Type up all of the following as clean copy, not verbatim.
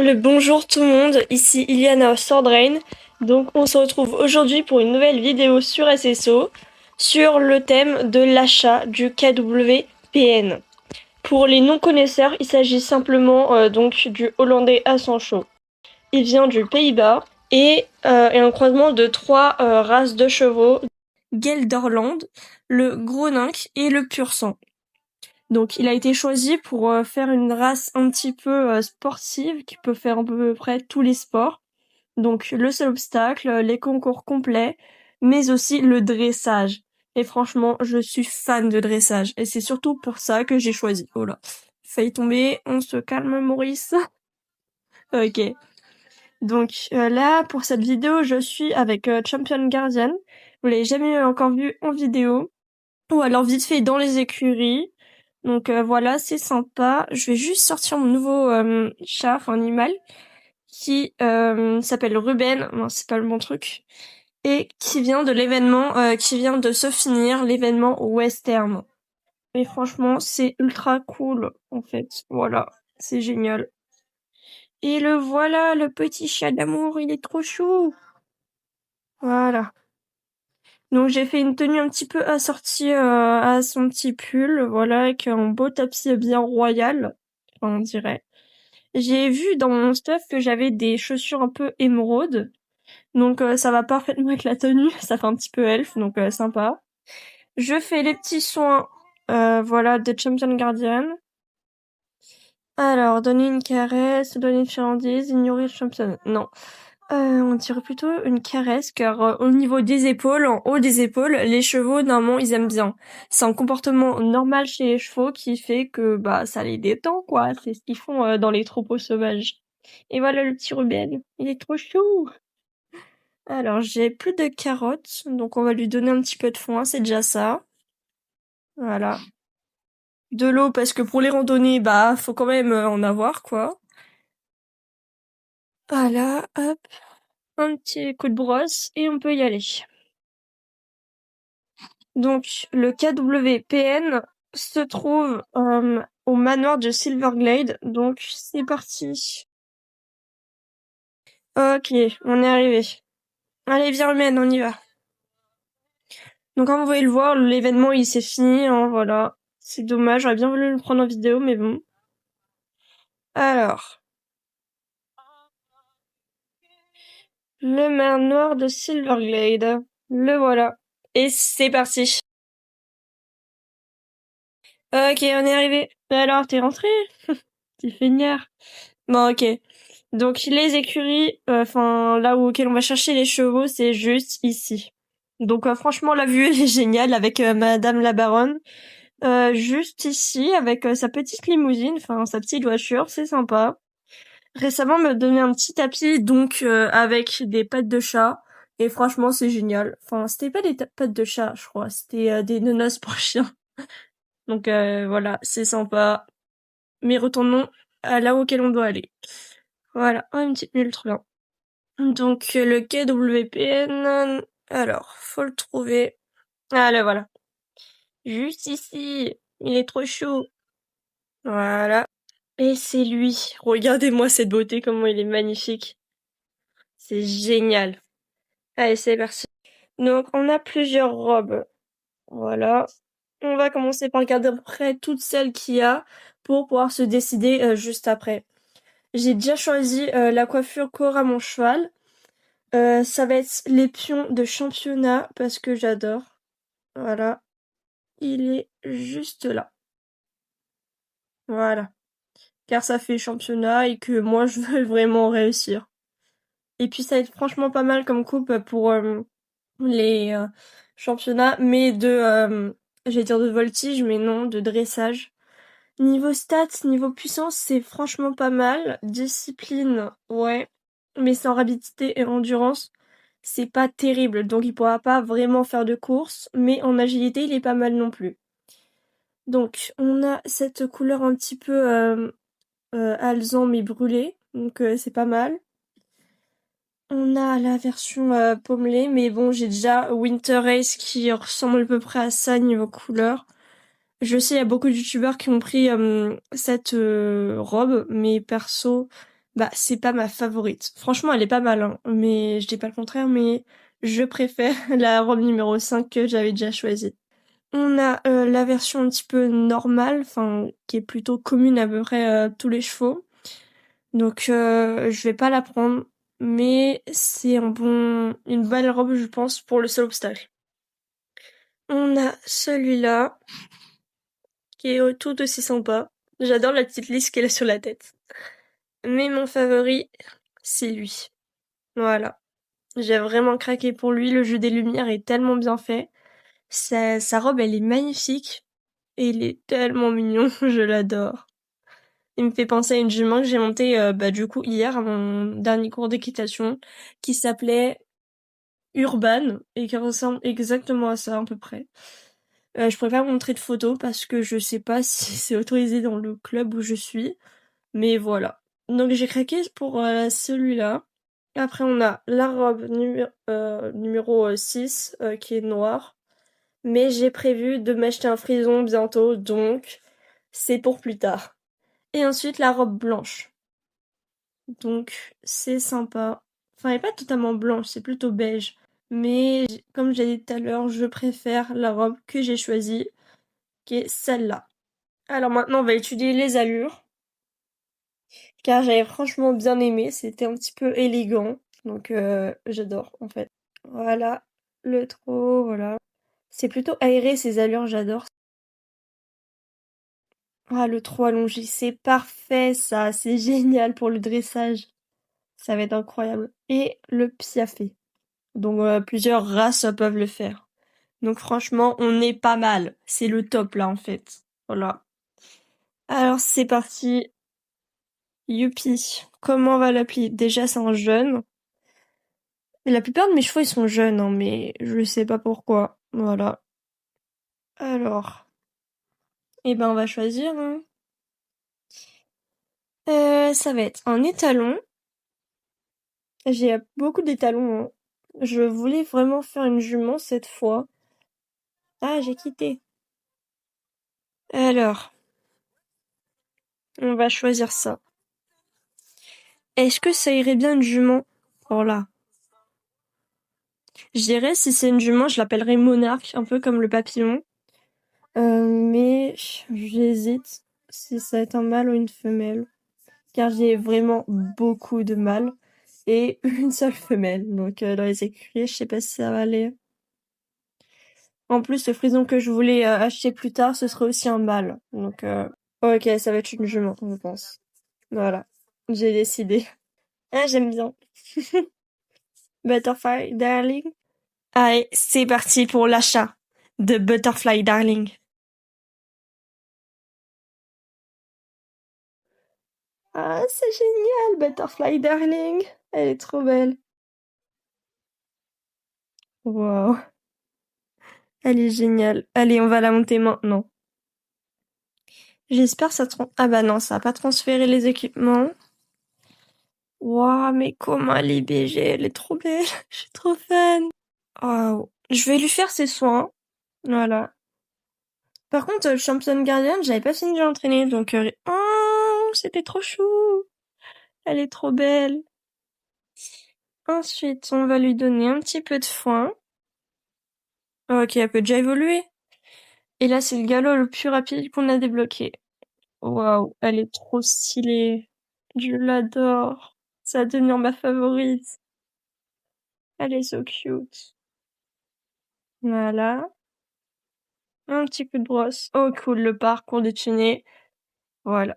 le bonjour tout le monde, ici Iliana Sordrain. Donc on se retrouve aujourd'hui pour une nouvelle vidéo sur SSO sur le thème de l'achat du KWPN. Pour les non-connaisseurs, il s'agit simplement donc du hollandais à sang chaud. Il vient du Pays-Bas et est un croisement de trois races de chevaux, Gelderland, le Groningue et le Pur sang. Donc il a été choisi pour faire une race un petit peu sportive qui peut faire à peu près tous les sports. Donc le seul obstacle, les concours complets, mais aussi le dressage. Et franchement, je suis fan de dressage. Et c'est surtout pour ça que j'ai choisi. Oh là, failli tomber, on se calme Maurice. Ok. Donc là, pour cette vidéo, je suis avec Champion Guardian. Vous l'avez jamais encore vu en vidéo. Ou alors vite fait dans les écuries. Donc voilà, c'est sympa. Je vais juste sortir mon nouveau chat, enfin animal, qui s'appelle Ruben. Non, c'est pas le bon truc. Et qui vient de l'événement, qui vient de se finir, l'événement Western. Et franchement, c'est ultra cool, en fait. Voilà, c'est génial. Et le voilà, le petit chat d'amour, il est trop chou. Voilà. Donc j'ai fait une tenue un petit peu assortie à son petit pull, voilà, avec un beau tapis bien royal, on dirait. J'ai vu dans mon stuff que j'avais des chaussures un peu émeraude, donc ça va parfaitement avec la tenue, ça fait un petit peu elfe, donc sympa. Je fais les petits soins, voilà, de Champion Guardian. Alors, donner une caresse, donner une friandise, ignorer le champion. Non. On dirait plutôt une caresse, car au niveau des épaules, en haut des épaules, les chevaux, normalement, ils aiment bien. C'est un comportement normal chez les chevaux qui fait que bah ça les détend, quoi. C'est ce qu'ils font dans les troupeaux sauvages. Et voilà le petit Ruben. Il est trop chou. Alors, j'ai plus de carottes, donc on va lui donner un petit peu de foin, c'est déjà ça. Voilà. De l'eau, parce que pour les randonnées, bah, faut quand même en avoir, quoi. Voilà, hop. Un petit coup de brosse et on peut y aller. Donc, le KWPN se trouve au manoir de Silverglade. Donc, c'est parti. Ok, on est arrivé. Allez, viens, Romaine, on y va. Donc, comme vous pouvez le voir, l'événement, il s'est fini, hein, voilà. C'est dommage, j'aurais bien voulu le prendre en vidéo, mais bon. Alors, le manoir de Silverglade. Le voilà. Et c'est parti. Ok, on est arrivé. Alors, t'es rentré? T'es feignard. Bon, ok. Donc les écuries, enfin là auquel on va chercher les chevaux, c'est juste ici. Donc franchement la vue elle est géniale avec Madame la Baronne. Juste ici avec sa petite limousine, enfin sa petite voiture, c'est sympa. Récemment on m'a donné un petit tapis donc avec des pattes de chat et franchement c'est génial. Enfin c'était pas des pattes de chat je crois, c'était des nonos pour chien. Donc voilà c'est sympa. Mais retournons à là auquel on doit aller. Voilà, oh, une petite mule trop bien. Donc le KWPN, alors, faut le trouver. Ah là voilà. Juste ici. Il est trop chaud. Voilà. Et c'est lui. Regardez-moi cette beauté, comment il est magnifique. C'est génial. Allez, c'est parti. Donc on a plusieurs robes. Voilà. On va commencer par regarder à peu près toutes celles qu'il y a pour pouvoir se décider juste après. J'ai déjà choisi la coiffure Cora mon cheval. Ça va être les pions de championnat parce que j'adore. Voilà. Il est juste là. Voilà. Car ça fait championnat et que moi je veux vraiment réussir. Et puis ça va être franchement pas mal comme coupe pour les championnats, mais j'allais dire de voltige, mais non, de dressage. Niveau stats, niveau puissance, c'est franchement pas mal. Discipline, ouais. Mais sans rapidité et endurance, c'est pas terrible. Donc il pourra pas vraiment faire de course, mais en agilité, il est pas mal non plus. Donc on a cette couleur un petit peu alezan mais brûlée, donc c'est pas mal. On a la version pommelée, mais bon j'ai déjà Winter Race qui ressemble à peu près à ça niveau couleur. Je sais, il y a beaucoup de youtubeurs qui ont pris cette robe, mais perso, Bah, c'est pas ma favorite. Franchement, elle est pas mal, hein, mais je dis pas le contraire, mais je préfère la robe numéro 5 que j'avais déjà choisie. On a la version un petit peu normale, enfin qui est plutôt commune à peu près à tous les chevaux. Donc je vais pas la prendre, mais c'est une belle robe je pense pour le seul obstacle. On a celui-là qui est tout aussi sympa. J'adore la petite lisse qu'elle a sur la tête. Mais mon favori, c'est lui. Voilà. J'ai vraiment craqué pour lui. Le jeu des lumières est tellement bien fait. Sa robe, elle est magnifique. Et il est tellement mignon. Je l'adore. Il me fait penser à une jument que j'ai montée du coup hier à mon dernier cours d'équitation qui s'appelait Urban et qui ressemble exactement à ça à peu près. Je pourrais pas montrer de photos parce que je sais pas si c'est autorisé dans le club où je suis, mais voilà. Donc j'ai craqué pour celui-là. Après on a la robe numéro 6 qui est noire, mais j'ai prévu de m'acheter un frison bientôt, donc c'est pour plus tard. Et ensuite la robe blanche. Donc c'est sympa. Enfin, elle est pas totalement blanche, c'est plutôt beige. Mais comme j'ai dit tout à l'heure, je préfère la robe que j'ai choisie, qui est celle-là. Alors maintenant, on va étudier les allures, car j'avais franchement bien aimé. C'était un petit peu élégant, donc j'adore en fait. Voilà, le trot, voilà. C'est plutôt aéré ces allures, j'adore. Ah, le trot allongé, c'est parfait ça, c'est génial pour le dressage. Ça va être incroyable. Et le piafé. Donc plusieurs races peuvent le faire. Donc franchement, on est pas mal. C'est le top là en fait. Voilà. Alors c'est parti. Youpi. Comment on va l'appeler? Déjà c'est un jeune. Et la plupart de mes chevaux ils sont jeunes, hein, mais je sais pas pourquoi. Voilà. Alors, eh ben on va choisir, hein. Ça va être un étalon. J'ai beaucoup d'étalons, hein. Je voulais vraiment faire une jument cette fois. Ah, j'ai quitté. Alors, on va choisir ça. Est-ce que ça irait bien une jument? Oh là. Je dirais si c'est une jument, je l'appellerais monarque, un peu comme le papillon. Mais j'hésite si ça va être un mâle ou une femelle. Car j'ai vraiment beaucoup de mâles et une seule femelle. Donc dans les écuries, je sais pas si ça va aller. En plus, le frison que je voulais acheter plus tard, ce serait aussi un mâle. Donc ok, ça va être une jument, je pense. Voilà, j'ai décidé. Ah, j'aime bien. Butterfly Darling. Allez, c'est parti pour l'achat de Butterfly Darling. Ah, c'est génial, Butterfly Darling. Elle est trop belle. Wow, elle est géniale. Allez, on va la monter maintenant. J'espère que ça Ah bah non, ça a pas transféré les équipements. Waouh, mais comment elle est BG, elle est trop belle. Je suis trop fan. Waouh. Je vais lui faire ses soins. Voilà. Par contre, le Champion Guardian, j'avais pas fini de l'entraîner, donc oh, c'était trop chou. Elle est trop belle. Ensuite, on va lui donner un petit peu de foin. Ok, elle peut déjà évoluer. Et là, c'est le galop le plus rapide qu'on a débloqué. Waouh, elle est trop stylée. Je l'adore. Ça va devenir ma favorite. Elle est so cute. Voilà. Un petit coup de brosse. Oh cool, le parcours des tunnels. Voilà.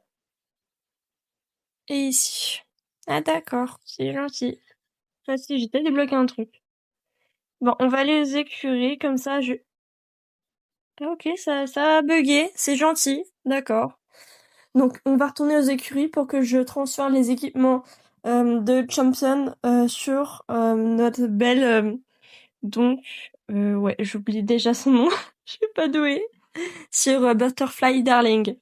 Et ici. Ah d'accord, c'est gentil. Ah si, j'ai peut-être débloqué un truc. Bon, on va aller aux écuries, comme ça je... Ah, ok, ça a bugué, c'est gentil. D'accord. Donc, on va retourner aux écuries pour que je transfère les équipements de Champion sur notre belle... donc, ouais, j'oublie déjà son nom. Je suis pas douée. Sur Butterfly Darling.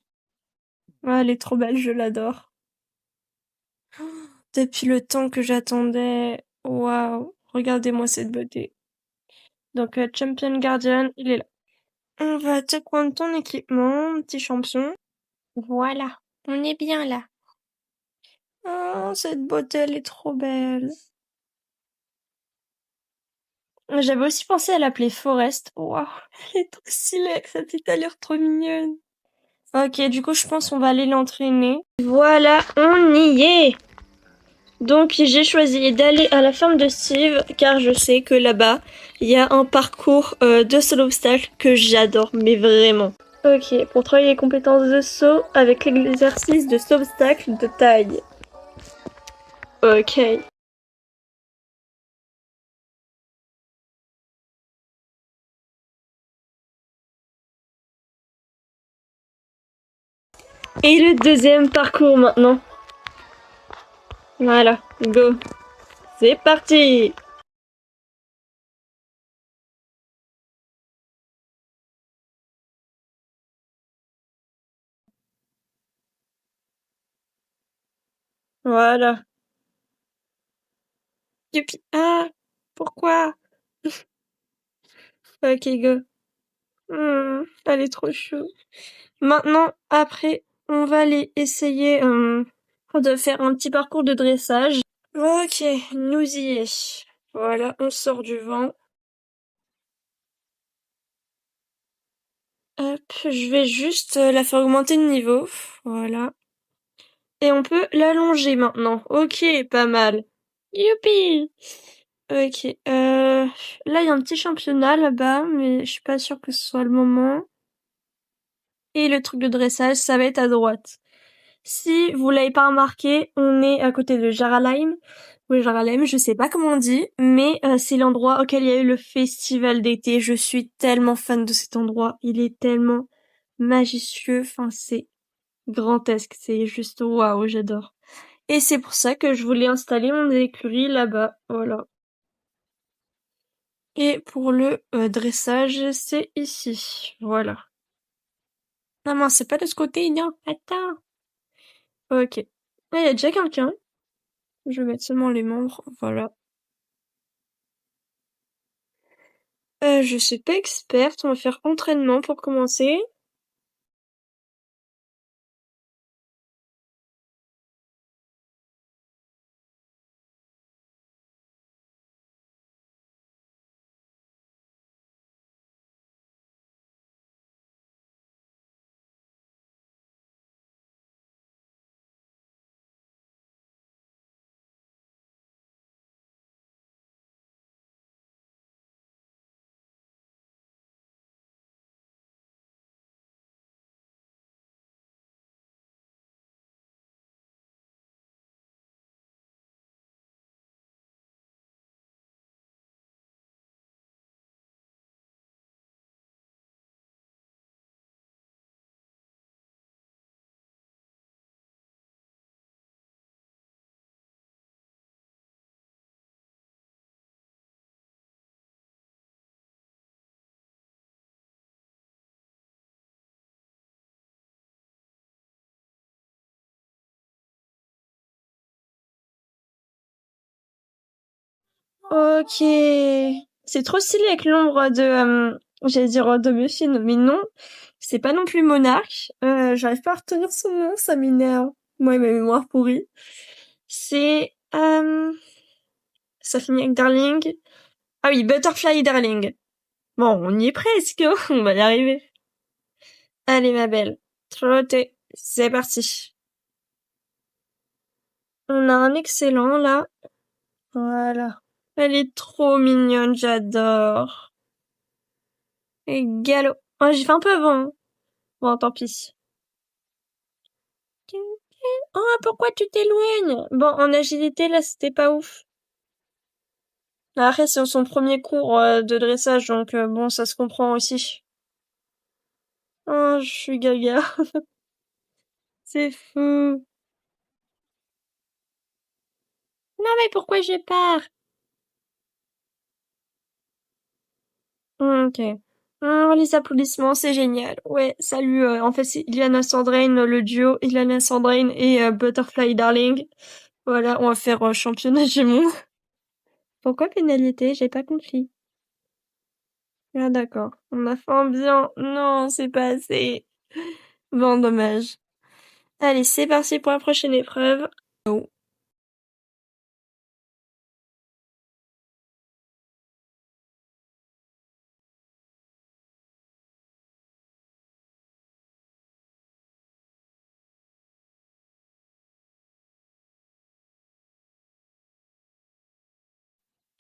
Ouais, elle est trop belle, je l'adore. Depuis le temps que j'attendais. Waouh, regardez-moi cette beauté. Donc, Champion Guardian, il est là. On va te prendre ton équipement, petit champion. Voilà, on est bien là. Oh, cette beauté, elle est trop belle. J'avais aussi pensé à l'appeler Forest. Waouh, elle est trop stylée, sa petite allure trop mignonne. Ok, du coup, je pense qu'on va aller l'entraîner. Voilà, on y est. Donc, j'ai choisi d'aller à la ferme de Steve, car je sais que là-bas, il y a un parcours de saut d'obstacle que j'adore, mais vraiment. Ok, pour travailler les compétences de saut avec l'exercice de saut obstacle de taille. Ok. Et le deuxième parcours maintenant. Voilà, go. C'est parti. Voilà. Youpi. Ah, pourquoi? Ok, go. Elle est trop chou. Maintenant, après, on va aller essayer de faire un petit parcours de dressage. Ok, nous y est. Voilà, on sort du vent. Hop, je vais juste la faire augmenter de niveau. Voilà. Et on peut l'allonger maintenant. Ok, pas mal. Youpi! Ok, là il y a un petit championnat là-bas, mais je suis pas sûre que ce soit le moment. Et le truc de dressage, ça va être à droite. Si vous l'avez pas remarqué, on est à côté de Jaralheim. Oui, Jaralheim, je sais pas comment on dit, mais c'est l'endroit auquel il y a eu le festival d'été. Je suis tellement fan de cet endroit. Il est tellement majestueux. Enfin, c'est grandesque. C'est juste waouh, j'adore. Et c'est pour ça que je voulais installer mon écurie là-bas. Voilà. Et pour le dressage, c'est ici. Voilà. Non, non, c'est pas de ce côté, non. Attends. Ok. Ah, il y a déjà quelqu'un. Je vais mettre seulement les membres. Voilà. Je suis pas experte. On va faire entraînement pour commencer. Ok. C'est trop stylé avec l'ombre de... j'allais dire de Muffin, mais non. C'est pas non plus Monarque. J'arrive pas à retenir son nom, ça m'énerve. Moi et ma mémoire pourrie. C'est... ça finit avec Darling. Ah oui, Butterfly Darling. Bon, on y est presque. On va y arriver. Allez, ma belle. Trottez. C'est parti. On a un excellent, là. Voilà. Elle est trop mignonne, j'adore. Et galop. Oh, j'ai fait un peu avant, hein. Bon, tant pis. Oh, pourquoi tu t'éloignes? Bon, en agilité, là, c'était pas ouf. Après, c'est son premier cours de dressage, donc bon, ça se comprend aussi. Oh, je suis gaga. C'est fou. Non, mais pourquoi j'ai peur? Ok. Oh, les applaudissements, c'est génial. Ouais, salut. En fait, c'est Iliana Sandrain, le duo Iliana Sandrain et Butterfly Darling. Voilà, on va faire championnat du monde. Pourquoi pénalité? J'ai pas compris. Ah d'accord. On a fait un bien. Non, c'est pas assez. Bon, dommage. Allez, c'est parti pour la prochaine épreuve. Oh.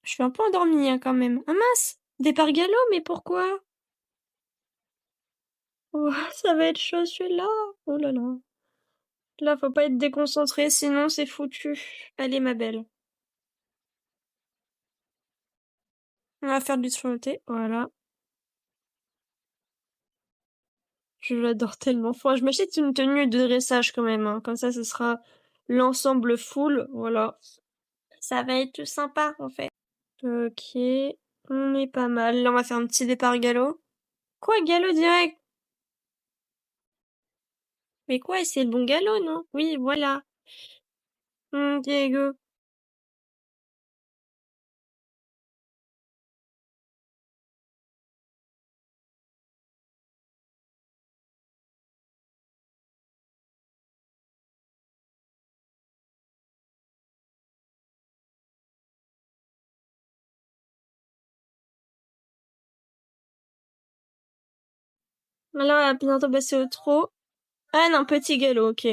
Je suis un peu endormie hein, quand même. Ah mince! Départ galop, mais pourquoi? Oh, ça va être chaud celui-là. Oh là là. Là, faut pas être déconcentré, sinon c'est foutu. Allez, ma belle. On va faire du sauté, voilà. Je l'adore tellement. Faut que je m'achète une tenue de dressage quand même, hein. Comme ça, ce sera l'ensemble full, voilà. Ça va être sympa, en fait. Ok, on est pas mal. Là, on va faire un petit départ galop. Quoi, galop direct? Mais quoi, c'est le bon galop, non? Oui, voilà. Diego. Là, on va bientôt passer au trot. Ah non, petit galop, ok.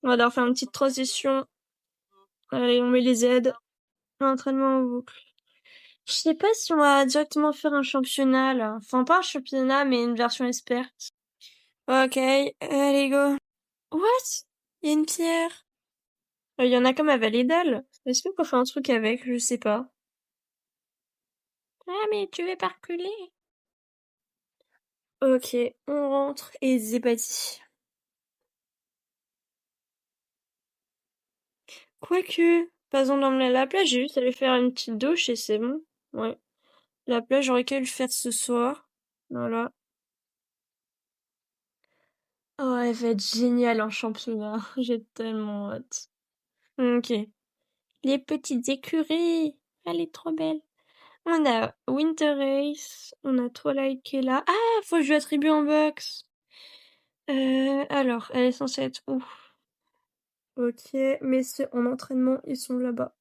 On va devoir faire une petite transition. Allez, on met les aides. Entraînement en boucle. Je sais pas si on va directement faire un championnat, là. Enfin, pas un championnat, mais une version experte. Ok, allez, go. What? Il y a une pierre. Il y en a comme à Validal. Est-ce qu'on peut faire un truc avec? Je sais pas. Ah, mais tu veux pas reculer? Ok, on rentre et c'est parti. Quoique, pas besoin d'emmener à la plage, j'ai juste à aller faire une petite douche et c'est bon. Ouais. La plage, j'aurais qu'à le faire ce soir. Voilà. Oh, elle va être géniale en championnat. J'ai tellement hâte. Ok. Les petites écuries. Elle est trop belle. On a Winter Race. On a Twilight qui est là. Ah, faut que je lui attribue en box. Alors, elle est censée être où? Ok, mais ceux en entraînement, ils sont là-bas.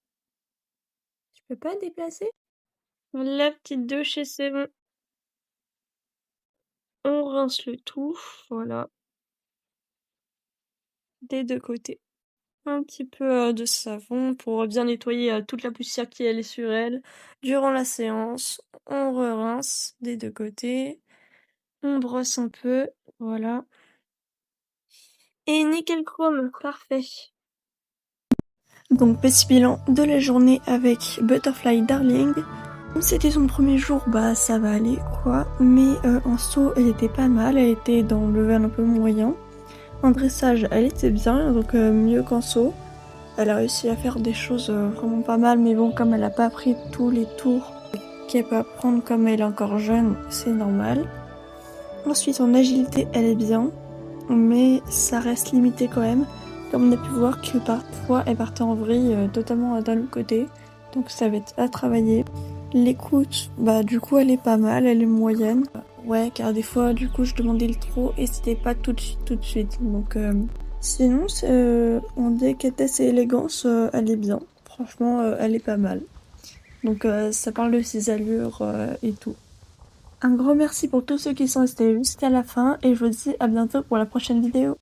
Tu peux pas déplacer? La petite douche et c'est bon. On rince le tout. Voilà. Des deux côtés. Un petit peu de savon pour bien nettoyer toute la poussière qui allait sur elle. Durant la séance, on re-rince des deux côtés. On brosse un peu. Voilà. Et nickel chrome, parfait. Donc petit bilan de la journée avec Butterfly Darling. C'était son premier jour, bah ça va aller quoi. Mais en saut, elle était pas mal, elle était dans le level un peu moyen. En dressage, elle était bien, donc mieux qu'en saut. Elle a réussi à faire des choses vraiment pas mal, mais bon, comme elle a pas pris tous les tours qu'elle peut apprendre comme elle est encore jeune, c'est normal. Ensuite, en agilité, elle est bien, mais ça reste limité quand même. Comme on a pu voir que parfois elle partait en vrille totalement d'un autre côté, donc ça va être à travailler. L'écoute, bah du coup elle est pas mal, elle est moyenne. Ouais, car des fois du coup je demandais le trop et c'était pas tout de suite. Donc sinon en délicatesse et élégance, elle est bien. Franchement, elle est pas mal. Donc ça parle de ses allures et tout. Un gros merci pour tous ceux qui sont restés jusqu'à la fin et je vous dis à bientôt pour la prochaine vidéo.